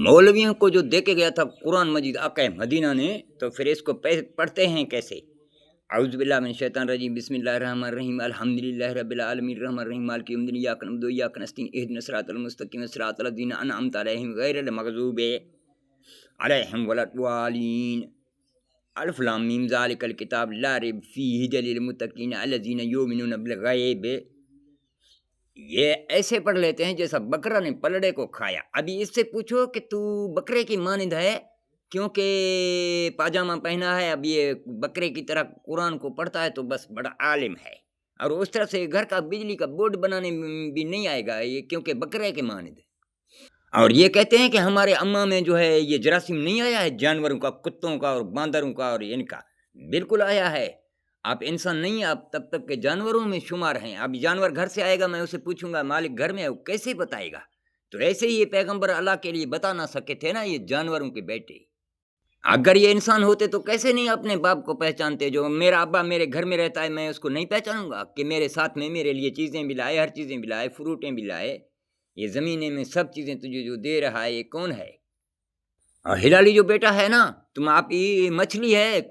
मौलवियों को जो दे के गया था कुरान मजीद आका मदीना ने, तो फिर इसको पढ़ते हैं कैसे? औज़ु बिल्लाहि मिनश शैतानिर रजीम, बिस्मिल्लाहिर रहमानिर रहीम, अल्हम्दुलिल्लाहि रब्बिल आलमीन, रहमानिर रहीम, मालिकि यौमिद्दीन, इय्याका नअबुदु व इय्याका नस्तईन, इहदिनस सिरातल मुस्तकीम, सिरातल लज़ीना अनअमता अलैहिम गैरिल मग़ज़ूबि अलैहिम वलद्दालीन। अलिफ लाम मीम, ज़ालिकल किताब ला रैब फ़ीहि हुदल लिल मुत्तक़ीन अल्लज़ीना युमिनूना बिल गैब। ये ऐसे पढ़ लेते हैं जैसा बकरा ने पलड़े को खाया। अभी इससे पूछो कि तू बकरे की मानिंद है क्योंकि पाजामा पहना है, अब ये बकरे की तरह कुरान को पढ़ता है तो बस बड़ा आलिम है, और उस तरह से घर का बिजली का बोर्ड बनाने भी नहीं आएगा ये, क्योंकि बकरे के मानिंद। और ये कहते हैं कि हमारे अम्मा में जो है ये जरासीम नहीं आया है, जानवरों का, कुत्तों का और बांदरों का और इनका। बिल्कुल आया है। आप इंसान नहीं, आप तब तक के जानवरों में शुमार हैं। अब जानवर घर से आएगा, मैं उसे पूछूंगा मालिक घर में है, वो कैसे बताएगा? तो ऐसे ही ये पैगंबर अल्लाह के लिए बता ना सके थे ना, ये जानवरों के बेटे। अगर ये इंसान होते तो कैसे नहीं अपने बाप को पहचानते? जो मेरा अब्बा मेरे घर में रहता है, मैं उसको नहीं पहचानूंगा कि मेरे साथ में मेरे लिए चीज़ें भी लाए, हर चीज़ें भी लाए, फ्रूटें भी लाए, ये ज़मीने में सब चीज़ें तुझे जो दे रहा है, ये कौन है? और हिलाली जो बेटा है ना, तुम आप ये मछली है,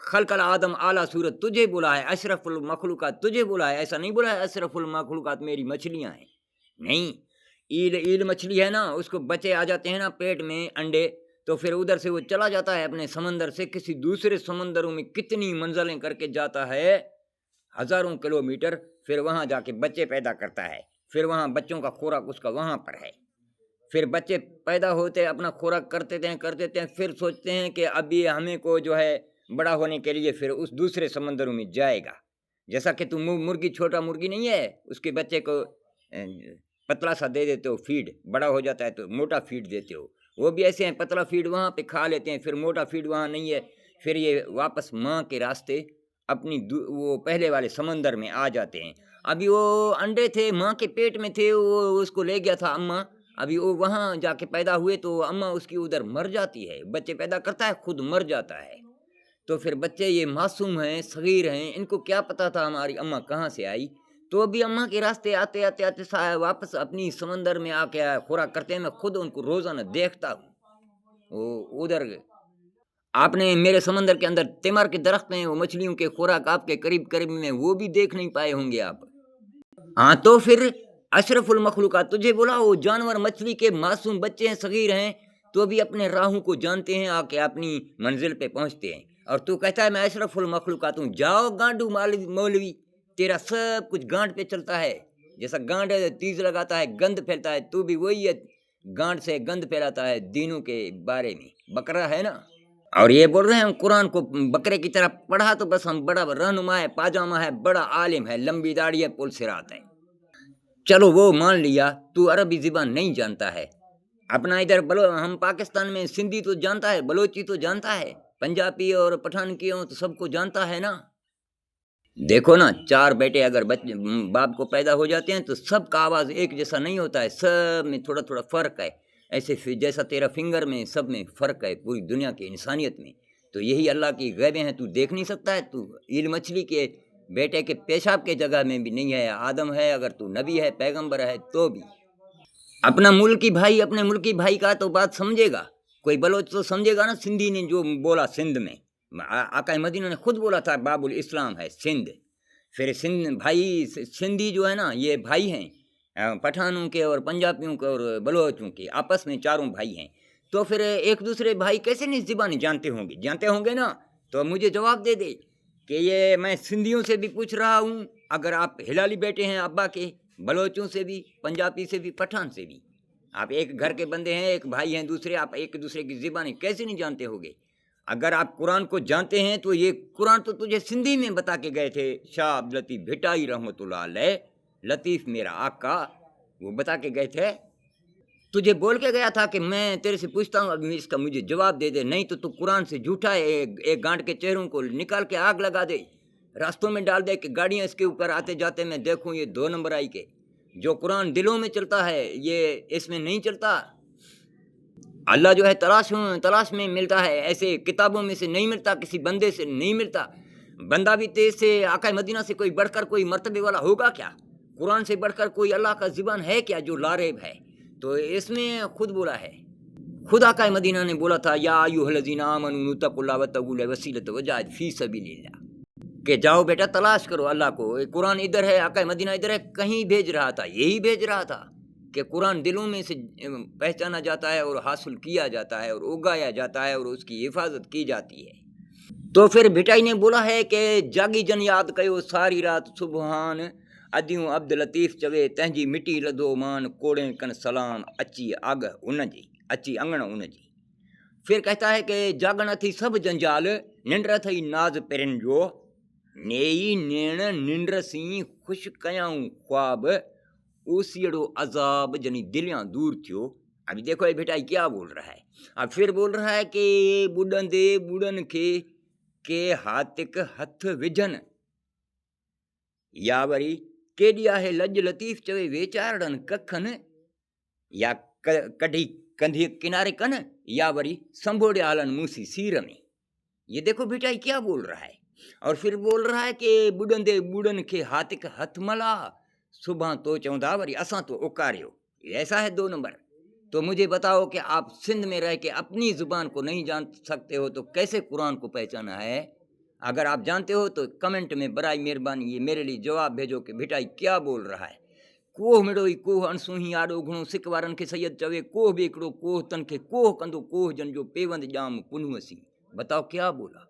खलकल आदम आला सूरत तुझे बोला है, अशरफुल मखलूकात तुझे बोला है, ऐसा नहीं बोला है अशरफुल मखलूकात मेरी मछलियाँ हैं। नहीं, ईल मछली है ना, उसको बच्चे आ जाते हैं ना पेट में, अंडे, तो फिर उधर से वो चला जाता है अपने समंदर से किसी दूसरे समंदरों में, कितनी मंजिलें करके जाता है, हज़ारों किलोमीटर, फिर वहाँ जाके बच्चे पैदा करता है, फिर वहाँ बच्चों का खुराक उसका वहाँ पर है। फिर बच्चे पैदा होते अपना खुराक करते हैं, फिर सोचते हैं कि अभी हमें को जो है बड़ा होने के लिए फिर उस दूसरे समंदरों में जाएगा। जैसा कि तुम मुर्गी, छोटा मुर्गी नहीं है, उसके बच्चे को पतला सा दे देते हो फीड, बड़ा हो जाता है तो मोटा फीड देते हो, वो भी ऐसे हैं, पतला फीड वहाँ पे खा लेते हैं, फिर मोटा फीड वहाँ नहीं है, फिर ये वापस माँ के रास्ते अपनी वो पहले वाले समंदर में आ जाते हैं। अभी वो अंडे थे, माँ के पेट में थे, वो उसको ले गया था अम्मा, अभी वो वहाँ जाके पैदा हुए तो अम्मा उसकी उधर मर जाती है, बच्चे पैदा करता है खुद मर जाता है। तो फिर बच्चे ये मासूम हैं, सगीर हैं, इनको क्या पता था हमारी अम्मा कहाँ से आई? तो अभी अम्मा के रास्ते आते आते आते वापस अपनी समंदर में आके खुराक करते हैं। मैं खुद उनको रोजाना देखता हूँ, वो उधर आपने मेरे समंदर के अंदर तिमर के दरख्त हैं, वो मछलियों के खुराक आपके करीब करीब में वो भी देख नहीं पाए होंगे आप। हाँ, तो फिर अशरफुल मखलूकात तुझे बोला, वो जानवर मछली के मासूम बच्चे हैं, सगीर हैं, तो भी अपने राहों को जानते हैं, आके अपनी मंजिल पे पहुंचते हैं, और तू कहता है मैं अशरफुल मखलूकात हूँ। जाओ गांडू मौलवी, तेरा सब कुछ गांड पे चलता है, जैसा गांड तीज लगाता है गंध फैलता है, तू भी वही है, गांड से गंध फैलाता है दीनों के बारे में, बकरा है ना। और ये बोल रहे हैं हम कुरान को बकरे की तरह पढ़ा तो बस हम बड़ा रहनुमा है, पाजामा है, बड़ा आलिम है, लंबी दाढ़ी है, पुल सिरात है। चलो वो मान लिया, तू अरबी ज़बान नहीं जानता है। अपना इधर हम पाकिस्तान में सिंधी तो जानता है, बलोची तो जानता है, पंजाबी और पठान की हो तो सबको जानता है ना। देखो ना, चार बेटे अगर बच्चे बाप को पैदा हो जाते हैं तो सबका आवाज़ एक जैसा नहीं होता है, सब में थोड़ा थोड़ा फ़र्क है। ऐसे जैसा तेरा फिंगर में सब में फ़र्क है, पूरी दुनिया की इंसानियत में। तो यही अल्लाह की गैबें हैं, तू देख नहीं सकता है। तू ईल मछली के बेटे के पेशाब के जगह में भी नहीं है, आदम है, अगर तू नबी है, पैगंबर है, तो भी अपना मुल्की भाई, अपने मुल्की भाई का तो बात समझेगा, कोई बलोच तो समझेगा ना। सिंधी ने जो बोला सिंध में, आका मदीना ने खुद बोला था बाबुल इस्लाम है सिंध। फिर सिंध भाई, सिंधी जो है ना ये भाई हैं, पठानों के और पंजाबियों के और बलोचों के, आपस में चारों भाई हैं। तो फिर एक दूसरे भाई कैसे नहीं ज़बानी जानते होंगे ना। तो मुझे जवाब दे दे कि ये मैं सिंधियों से भी पूछ रहा हूँ, अगर आप हिलाली बेटे हैं अब्बा के, बलोचों से भी, पंजाबी से भी, पठान से भी, आप एक घर के बंदे हैं, एक भाई हैं दूसरे, आप एक दूसरे की ज़बानी कैसे नहीं जानते होंगे? अगर आप कुरान को जानते हैं तो ये कुरान तो तुझे सिंधी में बता के गए थे, शाह अब्द लतीफ़ भिटाई रहमतुल्लाह अलैह, लतीफ़ मेरा आका, वो बता के गए थे। तुझे बोल के गया था कि मैं तेरे से पूछता हूँ, अभी इसका मुझे जवाब दे दे, नहीं तो तू कुरान से झूठा है। एक गांठ के चेहरों को निकाल के आग लगा दे, रास्तों में डाल दे कि गाड़ियाँ इसके ऊपर आते जाते मैं देखूँ, ये 2 नंबर आई के। जो कुरान दिलों में चलता है ये इसमें नहीं चलता। अल्लाह जो है तलाश में मिलता है, ऐसे किताबों में से नहीं मिलता, किसी बंदे से नहीं मिलता। बंदा भी तेज से आका मदीना से कोई बढ़कर कोई मर्तबे वाला होगा क्या? कुरान से बढ़कर कोई अल्लाह का ज़ुबान है क्या जो लारेब है? तो इसमें खुद बोला है, खुदा का मदीना ने बोला था या अय्युहल्लज़ीना आमनू तक़ुल्लाह वब्तगू वसीलत वजाहिद फी सबीलिल्लाह, कि जाओ बेटा तलाश करो अल्लाह को। कुरान इधर है, आका मदीना इधर है, कहीं भेज रहा था, यही भेज रहा था कि कुरान दिलों में से पहचाना जाता है और हासिल किया जाता है और उगाया जाता है और उसकी हिफाजत की जाती है। तो फिर भिटाई ने बोला है कि जागी जन याद कयो सारी रात सुबहान, अदियूं अब्द लतीफ़ चवे तंहिंजी मिटी लधो मान, कोड़े कन सलाम अची आग उन जी, अची अंगण उन जी। फिर कहता है कि जागण थी सब जंजाल, निंड्र थई नाज़ पेरन जो, नेई नेण निंड्र सी खुश कयाऊं ख्वाब, ओसियड़ो अजाब जनी दिलियां दूर थियो। अभी देखो ये भिटाई क्या बोल रहा है। अब फिर बोल रहा है कि बुडंदे बुड़न के हाथिक हथ विझन, या वरी केडिया है लज लतीफ़ चवे वेचारन कखन, या कढ़ी कंधी किनारे कन, या वरी संभोड़े आलन मूसी सीर में। ये देखो भिटाई क्या बोल रहा है। और फिर बोल रहा है कि बुडंदे बुड़न के हाथिक हथ मला, सुबह तो चौंदा वरी असां तो उकारियो। ऐसा है 2 नंबर। तो मुझे बताओ कि आप सिंध में रह के अपनी ज़ुबान को नहीं जान सकते हो तो कैसे कुरान को पहचाना है? अगर आप जानते हो तो कमेंट में बराई मेहरबानी ये मेरे लिए जवाब भेजो कि भिटाई क्या बोल रहा है। कोह मिड़ोई कोह अनसुही आॾो घणो सिक वारनि खे सैयद चवे, कोह बि हिकिड़ो कोह तन खे कोह कंदो कोह जन जो पेवंद ॼाम पुनूअसी। बताओ क्या बोला।